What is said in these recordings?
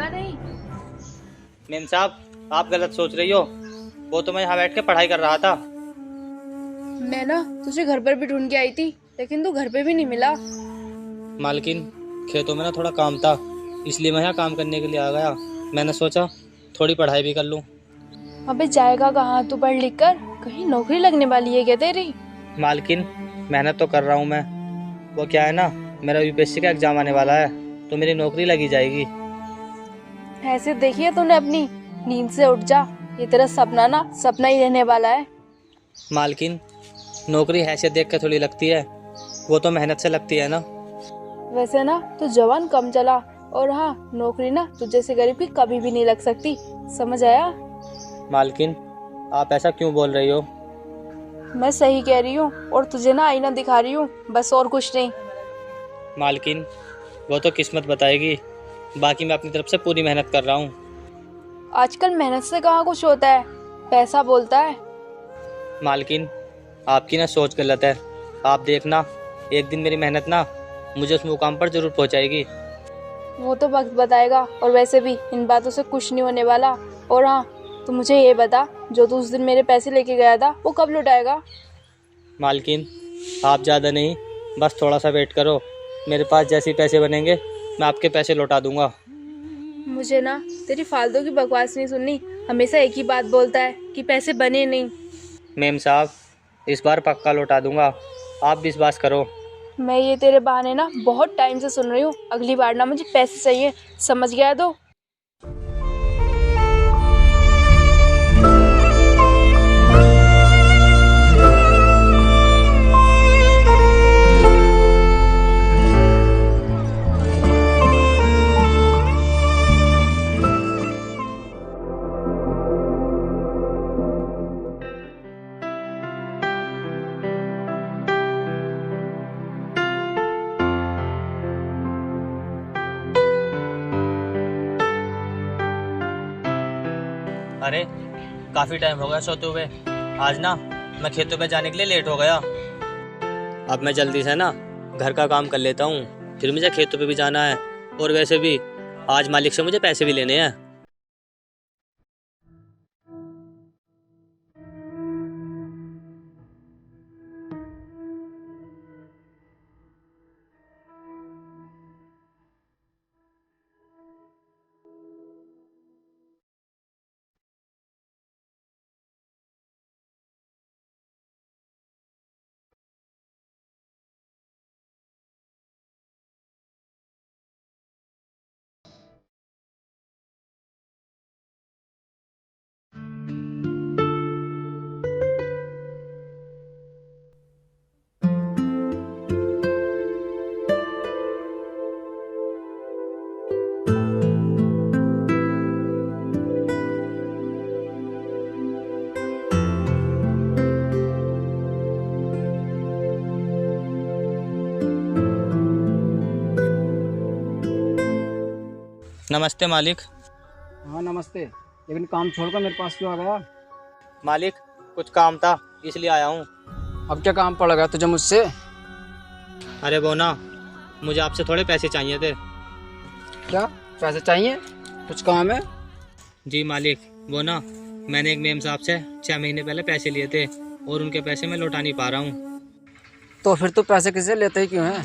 होगा नहीं। मेम साहब, आप गलत सोच रही हो। वो तो मैं यहाँ बैठ के पढ़ाई कर रहा था। मैं ना तुझे घर पर भी ढूंढ के आई थी, लेकिन तू घर पे भी नहीं मिला। मालकिन, खेतों में ना थोड़ा काम था, इसलिए मैं यहाँ काम करने के लिए आ गया। मैंने सोचा थोड़ी पढ़ाई भी कर लूँ। अबे जाएगा कहाँ तू पढ़ लिख कर? कहीं नौकरी लगने वाली है क्या तेरी? मालकिन, मेहनत तो कर रहा हूँ मैं। वो क्या है ना, मेरा यूपीएससी का एग्जाम आने वाला है, तो मेरी नौकरी लगी जाएगी। ऐसे देखिए तूने अपनी नींद से उठ जा। ये तेरा सपना ना सपना ही रहने वाला है। मालकिन, नौकरी हैसियत देख कर थोड़ी लगती है, वो तो मेहनत से लगती है ना। वैसे ना तू जवान कम चला, और हाँ नौकरी ना तुझ जैसे गरीब की कभी भी नहीं लग सकती, समझ आया? मालकिन, आप ऐसा क्यों बोल रही हो? मैं सही कह रही हूँ, और तुझे ना आईना दिखा रही हूँ, बस और कुछ नहीं। मालकिन, वो तो किस्मत बताएगी। बाकी मैं अपनी तरफ से पूरी मेहनत कर रहा हूँ। आजकल मेहनत से कहाँ कुछ होता है, पैसा बोलता है। मालकिन, आपकी ना सोच गलत है। आप देखना, एक दिन मेरी मेहनत ना मुझे उस मुकाम पर जरूर पहुंचाएगी। वो तो वक्त बताएगा, और वैसे भी इन बातों से कुछ नहीं होने वाला। और हाँ, तू मुझे ये बता, जो तू उस दिन मेरे पैसे लेके गया था वो कब लौटाएगा? मालकिन, आप ज़्यादा नहीं, बस थोड़ा सा वेट करो। मेरे पास जैसे ही पैसे बनेंगे मैं आपके पैसे लौटा दूंगा। मुझे ना तेरी फालतू की बकवास नहीं सुननी। हमेशा एक ही बात बोलता है कि पैसे बने नहीं। मेम साहब, इस बार पक्का लौटा दूंगा, आप विश्वास करो। मैं ये तेरे बहाने ना बहुत टाइम से सुन रही हूँ। अगली बार ना मुझे पैसे चाहिए, समझ गया है तो? अरे, काफ़ी टाइम हो गया सोते हुए। आज ना मैं खेतों पे जाने के लिए लेट हो गया। अब मैं जल्दी से ना घर का काम कर लेता हूँ, फिर मुझे खेतों पे भी जाना है। और वैसे भी आज मालिक से मुझे पैसे भी लेने हैं। नमस्ते मालिक। हाँ नमस्ते, लेकिन काम छोड़कर मेरे पास क्यों आ गया? मालिक, कुछ काम था इसलिए आया हूँ। अब क्या काम पड़ गया तुझे मुझसे? अरे वो ना, मुझे आपसे थोड़े पैसे चाहिए थे। क्या पैसे चाहिए? कुछ काम है? जी मालिक, वो ना मैंने एक मेम साहब से 6 महीने पहले पैसे लिए थे, और उनके पैसे मैं लौटा नहीं पा रहा हूँ। तो फिर तू पैसे किससे लेते ही क्यों है?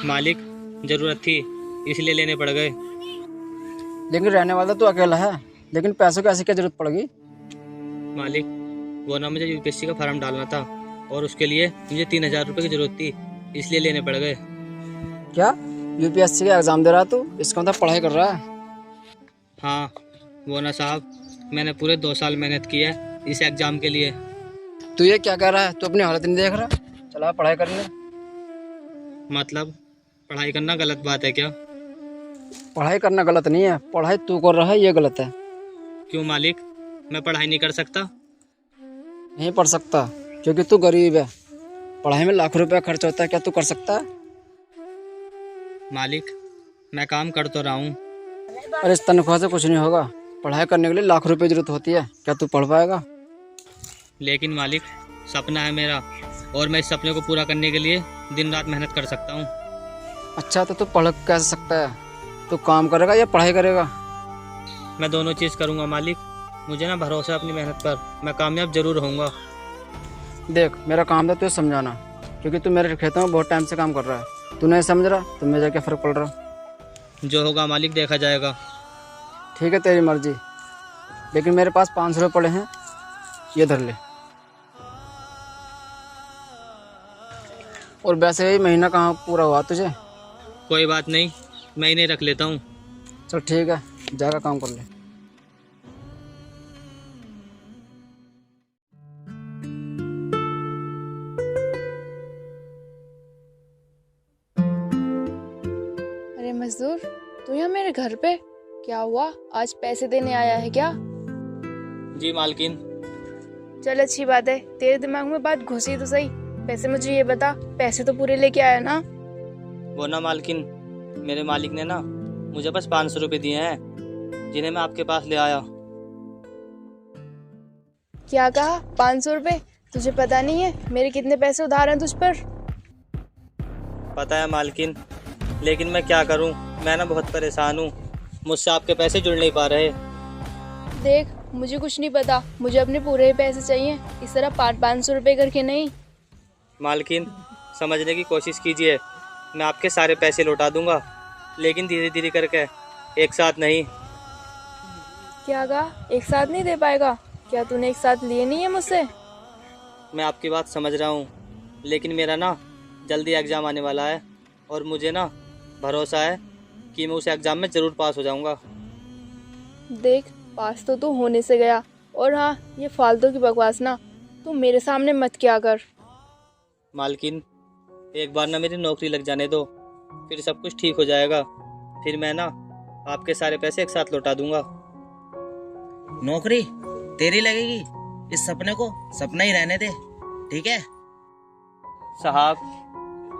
मालिक, ज़रूरत थी इसलिए लेने पड़ गए। लेकिन रहने वाला तो अकेला है, लेकिन पैसों की ऐसी क्या जरूरत पड़ेगी? मालिक, वो ना मुझे यूपीएससी का फॉर्म डालना था, और उसके लिए मुझे 3,000 रुपये की ज़रूरत थी, इसलिए लेने पड़ गए। क्या यूपीएससी का एग्जाम दे रहा है तू? इसका मतलब पढ़ाई कर रहा है? हाँ, वो ना साहब, मैंने पूरे 2 साल मेहनत की है इस एग्ज़ाम के लिए। तू ये क्या कह रहा है? तू अपनी हालत नहीं देख रहा? चला पढ़ाई करने। मतलब पढ़ाई करना गलत बात है क्या? पढ़ाई करना गलत नहीं है, पढ़ाई तू कर रहा है ये गलत है। क्यों मालिक, मैं पढ़ाई नहीं कर सकता? नहीं पढ़ सकता क्योंकि तू गरीब है। पढ़ाई में लाखों रुपया खर्च होता है, क्या तू कर सकता है? मालिक, मैं काम कर तो रहा हूँ। अरे इस तनख्वाह से कुछ नहीं होगा। पढ़ाई करने के लिए लाखों रुपए की जरूरत होती है, क्या तू पढ़ पाएगा? लेकिन मालिक, सपना है मेरा, और मैं इस सपने को पूरा करने के लिए दिन रात मेहनत कर सकता हूँ। अच्छा तो तू पढ़ कैसे सकता है? तू काम करेगा या पढ़ाई करेगा? मैं दोनों चीज़ करूँगा मालिक। मुझे ना भरोसा है अपनी मेहनत पर, मैं कामयाब ज़रूर होऊंगा। देख, मेरा काम था तुझे समझाना, क्योंकि तू मेरे खेतों में बहुत टाइम से काम कर रहा है। तू नहीं समझ रहा तो मुझे क्या फ़र्क पड़ रहा। जो होगा मालिक देखा जाएगा। ठीक है, तेरी मर्जी, लेकिन मेरे पास 500 रुपये पड़े हैं, ये धर ले। और वैसे ही महीना कहाँ पूरा हुआ तुझे। कोई बात नहीं, मैं इन्हें रख लेता हूँ। चल ठीक है, जाकर काम कर ले। अरे मजदूर, तू यहाँ मेरे घर पे क्या हुआ? आज पैसे देने आया है क्या? जी मालकिन। चल अच्छी बात है, तेरे दिमाग में बात घुसी तो सही। वैसे मुझे ये बता, पैसे तो पूरे लेके आया ना? वो ना मालकिन, मेरे मालिक ने ना मुझे बस 500 रुपये दिए हैं, जिन्हें मैं आपके पास ले आया। क्या कहा? 500 रुपये? तुझे पता नहीं है मेरे कितने पैसे उधार हैं तुझ पर? पता है मालकिन, लेकिन मैं क्या करूं, मैं ना बहुत परेशान हूं। मुझसे आपके पैसे जुड़ नहीं पा रहे। देख, मुझे कुछ नहीं पता, मुझे अपने पूरे ही पैसे चाहिए, इस तरह 500 रुपये करके नहीं। मालकिन, समझने की कोशिश कीजिए, मैं आपके सारे पैसे लौटा दूंगा, लेकिन धीरे धीरे करके, एक साथ नहीं। क्या कहा? एक साथ नहीं दे पाएगा? क्या तूने एक साथ लिए नहीं है मुझसे? मैं आपकी बात समझ रहा हूँ, लेकिन मेरा ना जल्दी एग्ज़ाम आने वाला है और मुझे ना भरोसा है कि मैं उस एग्ज़ाम में ज़रूर पास हो जाऊँगा। देख, पास तो तू होने से गया, और हाँ, ये फालतू की बकवास ना तू मेरे सामने मत किया कर। मालकिन, एक बार ना मेरी नौकरी लग जाने दो, फिर सब कुछ ठीक हो जाएगा। फिर मैं ना आपके सारे पैसे एक साथ लौटा दूंगा। नौकरी तेरी लगेगी? इस सपने को सपना ही रहने दे, ठीक है? साहब,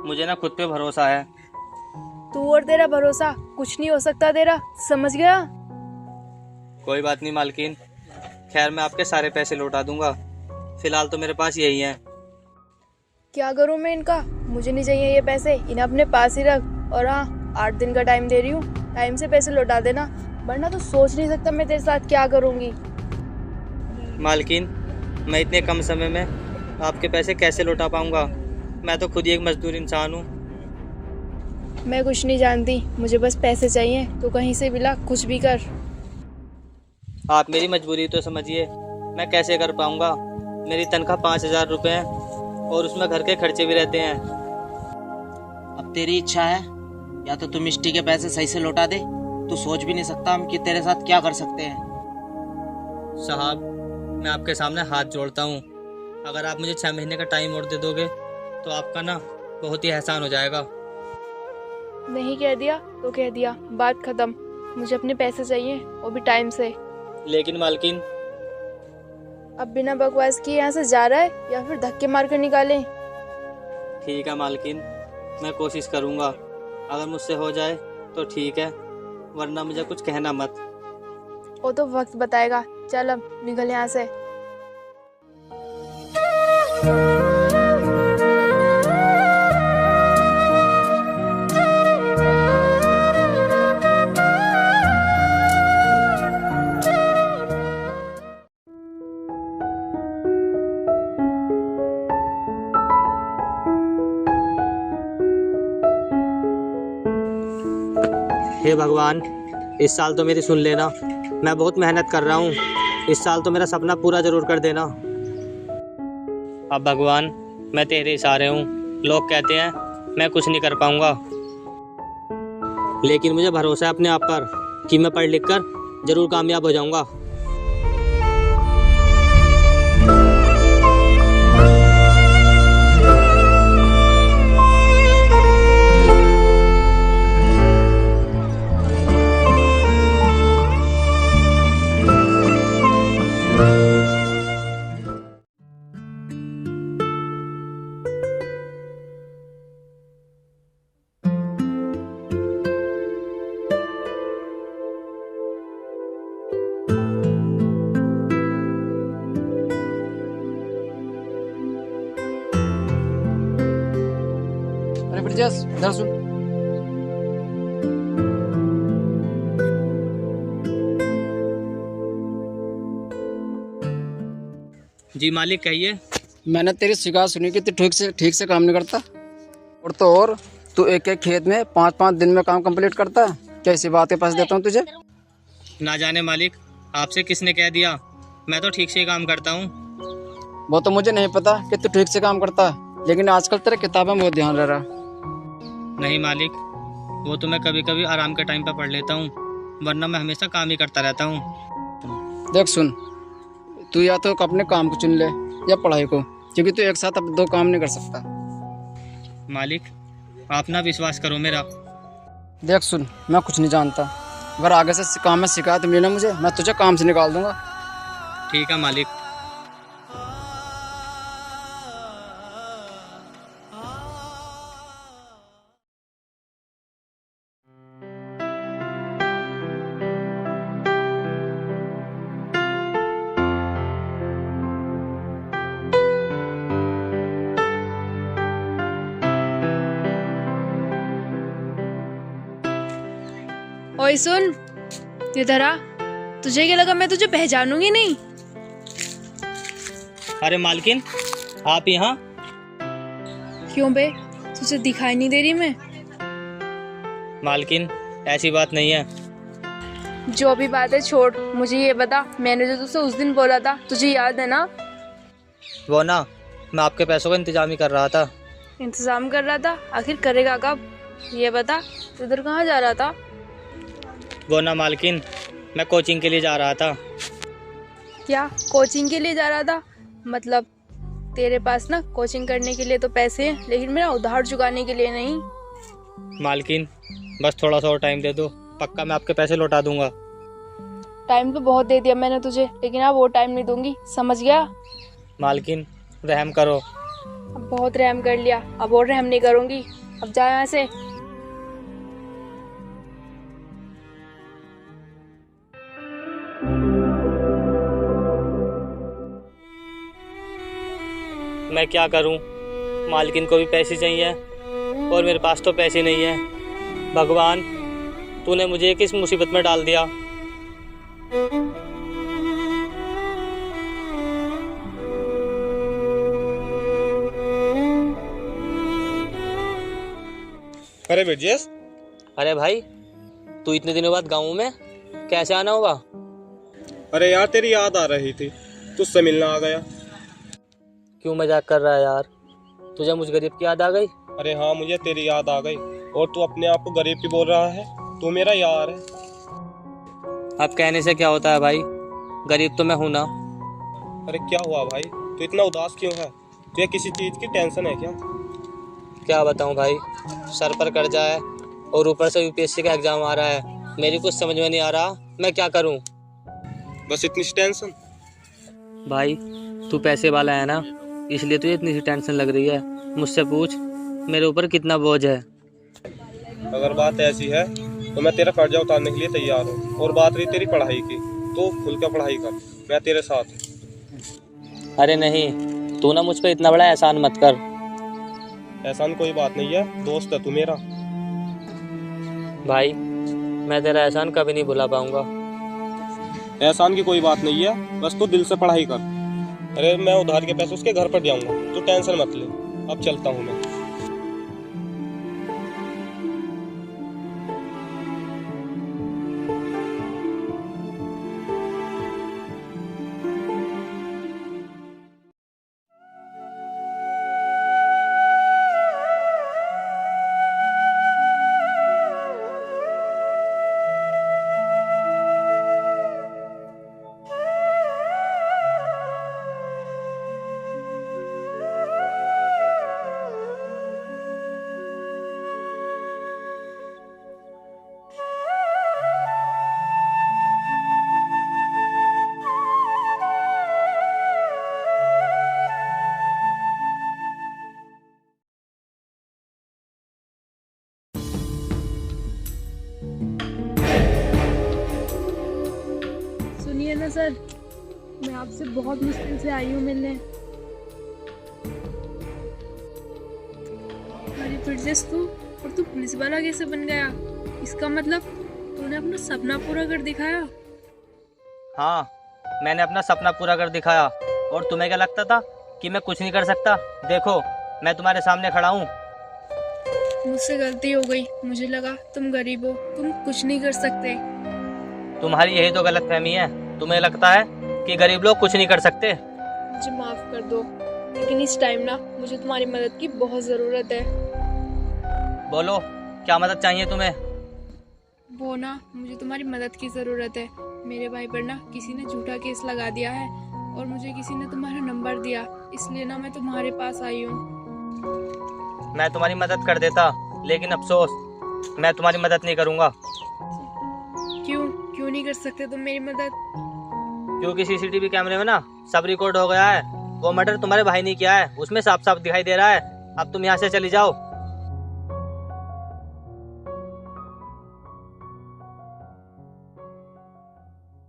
मुझे ना खुद पे भरोसा है। तू और तेरा भरोसा कुछ नहीं हो सकता तेरा, समझ गया? कोई बात नहीं मालकिन, खैर मैं आपके सारे पैसे लौटा दूंगा। फिलहाल तो मेरे पास यही हैं। क्या करूँ मैं इनका? मुझे नहीं चाहिए ये पैसे, इन्हें अपने पास ही रख। और हाँ, 8 दिन का टाइम दे रही हूँ, टाइम से पैसे लौटा देना, वरना तो सोच नहीं सकता मैं तेरे साथ क्या करूँगी। मालकिन, मैं इतने कम समय में आपके पैसे कैसे लौटा पाऊंगा? मैं तो खुद ही एक मजदूर इंसान हूँ। मैं कुछ नहीं जानती, मुझे बस पैसे चाहिए, तो कहीं से मिला कुछ भी कर। आप मेरी मजबूरी तो समझिए, मैं कैसे कर पाऊंगा? मेरी तनख्वाह 5,000 रुपये है और उसमें घर के खर्चे भी रहते हैं। अब तेरी इच्छा है, या तो तू मिष्टी के पैसे सही से लौटा दे, तू सोच भी नहीं सकता हम कि तेरे साथ क्या कर सकते हैं। साहब, मैं आपके सामने हाथ जोड़ता हूँ, अगर आप मुझे 6 महीने का टाइम और दे दोगे तो आपका ना बहुत ही एहसान हो जाएगा। नहीं कह दिया तो कह दिया, बात खत्म। मुझे अपने पैसे चाहिए, वो भी टाइम से। लेकिन मालकिन, अब बिना बकवास किए यहाँ से जा रहा है या फिर धक्के मार कर निकालें? ठीक है मालकिन, मैं कोशिश करूँगा, अगर मुझसे हो जाए तो ठीक है, वरना मुझे कुछ कहना मत। वो तो वक्त बताएगा। चल अब निकल यहाँ से। हे भगवान, इस साल तो मेरी सुन लेना, मैं बहुत मेहनत कर रहा हूँ, इस साल तो मेरा सपना पूरा जरूर कर देना। अब भगवान, मैं तेरे इशारे हूँ। लोग कहते हैं मैं कुछ नहीं कर पाऊँगा, लेकिन मुझे भरोसा है अपने आप पर कि मैं पढ़ लिख कर जरूर कामयाब हो जाऊँगा। अरे ब्रजेश, इधर सुन। जी मालिक कहिए। मैंने तेरी शिकायत सुनी कि तू ठीक से काम नहीं करता, और तो और तू एक एक खेत में 5-5 दिन में काम कंप्लीट करता है। कैसी बात के पास देता हूँ तुझे। ना जाने मालिक, आपसे किसने कह दिया, मैं तो ठीक से ही काम करता हूँ। वो तो मुझे नहीं पता कि तू ठीक से काम करता है, लेकिन आजकल तेरे किताबों में बहुत ध्यान रह रहा। नहीं मालिक, वो तो मैं कभी कभी आराम के टाइम पर पढ़ लेता हूँ, वरना मैं हमेशा काम ही करता रहता हूँ। देख सुन, तू या तो अपने काम को चुन ले या पढ़ाई को, क्योंकि तू एक साथ अब 2 काम नहीं कर सकता। मालिक आप ना विश्वास करो मेरा। देख सुन, मैं कुछ नहीं जानता। अगर आगे से काम में शिकायत मिली ना मुझे, मैं तुझे काम से निकाल दूंगा। ठीक है मालिक। ओए सुन, इधर आ। तुझे क्या लगा मैं तुझे पहचानूंगी नहीं? अरे मालकिन, आप यहाँ? क्यों बे, तुझे दिखाई नहीं दे रही मैं? मालकिन ऐसी बात नहीं है। जो भी बात है छोड़, मुझे ये बता, मैंने जो तुझसे उस दिन बोला था तुझे याद है ना? वो ना, मैं आपके पैसों का इंतजाम ही कर रहा था। इंतजाम कर रहा था? आखिर करेगा कब? ये बता, तू इधर कहाँ जा रहा था? वो ना मालकिन, मैं कोचिंग के लिए जा रहा था। क्या कोचिंग के लिए जा रहा था? मतलब तेरे पास ना कोचिंग करने के लिए तो पैसे हैं, लेकिन मेरा उधार चुकाने के लिए नहीं। मालकिन बस थोड़ा सा और टाइम दे दो, पक्का मैं आपके पैसे लौटा दूंगा। टाइम तो बहुत दे दिया मैंने तुझे, लेकिन अब वो टाइम नहीं दूंगी, समझ गया? मालकिन रहम करो। अब बहुत रहम कर लिया, अब और रहम नहीं करूंगी। अब जा यहाँ से। मैं क्या करूं, मालकिन को भी पैसे चाहिए और मेरे पास तो पैसे नहीं है। भगवान, तूने मुझे किस मुसीबत में डाल दिया। अरे ब्रजेश, अरे भाई, तू इतने दिनों बाद गाँव में कैसे आना होगा? अरे यार तेरी याद आ रही थी, तुझसे मिलना आ गया। क्यों मजाक कर रहा है यार, तुझे मुझ गरीब की याद आ गई? अरे हाँ, मुझे तेरी याद आ गई, और तू अपने आप को गरीब की बोल रहा है। तू मेरा यार है। अब कहने से क्या होता है भाई, गरीब तो मैं हूं ना। अरे क्या हुआ भाई, तू इतना उदास क्यों है? तुझे किसी चीज की टेंशन है क्या? क्या बताऊं भाई, सर पर कर्जा है और ऊपर से यूपीएससी का एग्जाम आ रहा है। मेरी कुछ समझ में नहीं आ रहा, मैं क्या करूं। बस इतनी सी टेंशन? भाई तू पैसे वाला है ना, इसलिए तुझे इतनी सी टेंशन लग रही है। मुझसे पूछ मेरे ऊपर कितना बोझ है। अगर बात ऐसी है तो मैं तेरा कर्जा उतारने के लिए तैयार हूँ। और बात रही तेरी पढ़ाई की, तो खुल कर पढ़ाई कर, मैं तेरे साथ हूँ। अरे नहीं, तू ना मुझ पे इतना बड़ा एहसान मत कर। एहसान कोई बात नहीं है, दोस्त है तू मेरा। भाई मैं तेरा एहसान कभी नहीं भुला पाऊंगा। एहसान की कोई बात नहीं है, बस तू दिल से पढ़ाई कर। अरे मैं उधार के पैसे उसके घर पर जाऊंगा, तू टेंशन मत ले। अब चलता हूँ मैं। सुनिए ना सर, मैं आपसे बहुत मुश्किल से आई हूँ मिलने। अरे ब्रजेश, तू पुलिस वाला कैसे बन गया? इसका मतलब तूने अपना सपना पूरा कर दिखाया। हाँ, मैंने अपना सपना पूरा कर दिखाया। और तुम्हें क्या लगता था कि मैं कुछ नहीं कर सकता? देखो मैं तुम्हारे सामने खड़ा हूँ। मुझसे गलती हो गई, मुझे लगा तुम गरीब हो, तुम कुछ नहीं कर सकते। तुम्हारी यही तो गलतफहमी है, तुम्हें लगता है कि गरीब लोग कुछ नहीं कर सकते। मुझे माफ कर दो, लेकिन इस टाइम ना मुझे तुम्हारी मदद की बहुत ज़रूरत है। बोलो क्या मदद चाहिए तुम्हें? वो ना, मुझे तुम्हारी मदद की ज़रूरत है। मेरे भाई पर ना किसी ने झूठा केस लगा दिया है और मुझे किसी ने तुम्हारा नंबर दिया, इसलिए ना मैं तुम्हारे पास आई हूँ। मैं तुम्हारी मदद कर देता, लेकिन अफसोस मैं तुम्हारी मदद नहीं करूँगा। क्यों नहीं कर सकते तुम मेरी मदद? क्योंकि सीसीटीवी कैमरे में ना सब रिकॉर्ड हो गया है। वो मर्डर तुम्हारे भाई ने किया है, उसमें साफ साफ दिखाई दे रहा है। अब तुम यहाँ से चली जाओ।